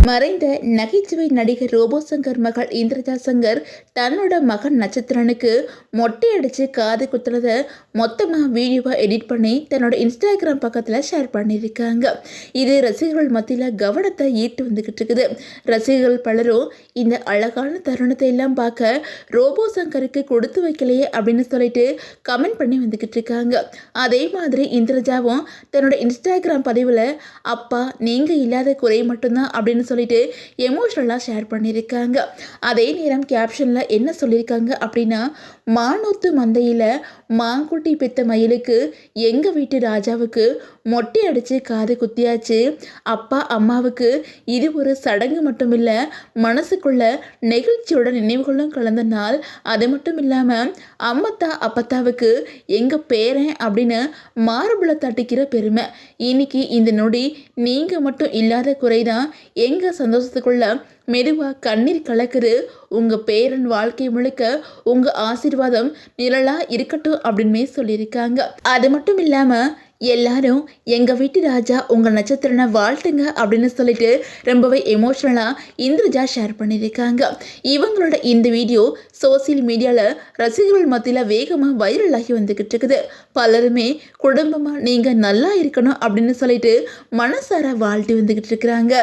மறைந்த நகைச்சுவை நடிகர் ரோபோ சங்கர் மகள் இந்திரஜா சங்கர் தன்னோட மகன் நட்சத்திரனுக்கு மொட்டை அடித்து காது குத்துறத மொத்தமாக வீடியோவை எடிட் பண்ணி தன்னோட இன்ஸ்டாகிராம் பக்கத்தில் ஷேர் பண்ணியிருக்காங்க. இது ரசிகர்கள் மத்தியில் கவனத்தை ஈர்த்து வந்துக்கிட்டு இருக்குது. ரசிகர்கள் பலரும் இந்த அழகான தருணத்தை எல்லாம் பார்க்க ரோபோ சங்கருக்கு கொடுத்து வைக்கலையே அப்படின்னு சொல்லிட்டு கமெண்ட் பண்ணி வந்துக்கிட்டு இருக்காங்க. அதே மாதிரி இந்திரஜாவும் தன்னோட இன்ஸ்டாகிராம் பதிவில் அப்பா நீங்கள் இல்லாத குறை மட்டும்தான் அப்படின்னு சொல்லிட்டு எமோஷனலாக ஷேர் பண்ணியிருக்காங்க. அதே நேரம் கேப்ஷனில் என்ன சொல்லியிருக்காங்க அப்படின்னா, மானூத்து மந்தையில் மாங்குட்டி பெத்த மயிலுக்கு எங்கள் வீட்டு ராஜாவுக்கு மொட்டை அடித்து காது குத்தியாச்சு. அப்பா அம்மாவுக்கு இது ஒரு சடங்கு மட்டும் இல்லை, மனசுக்குள்ள நெகிழ்ச்சியோட நினைவுகளும் கலந்த நாள். அது மட்டும் இல்லாமல் அம்மத்தா அப்பத்தாவுக்கு எங்கள் பேரன் அப்படின்னு மார்புல தட்டிக்கிற பெருமை. இன்னைக்கு இந்த நொடி நீங்கள் மட்டும் இல்லாத குறைதான் எங்கள் சந்தோஷத்துக்குள்ள மெதுவாக கண்ணீர் கலக்குது. உங்கள் பேரன் வாழ்க்கை முழுக்க உங்கள் ஆசீர்வாதம் நிழலாக இருக்கட்டும் அப்படின்மே சொல்லியிருக்காங்க. அது மட்டும் இல்லாமல் எல்லாரும் எங்கள் வீட்டு ராஜா உங்கள் நட்சத்திரனை வாழ்த்துங்க அப்படின்னு சொல்லிட்டு ரொம்பவே எமோஷ்னலாக இந்திரஜா ஷேர் பண்ணியிருக்காங்க. இவங்களோட இந்த வீடியோ சோசியல் மீடியாவில் ரசிகர்கள் மத்தியில் வேகமாக வைரலாகி வந்துக்கிட்டு இருக்குது. பலருமே குடும்பமாக நீங்கள் நல்லா இருக்கணும் அப்படின்னு சொல்லிட்டு மனசார வாழ்த்து வந்துக்கிட்டு இருக்கிறாங்க.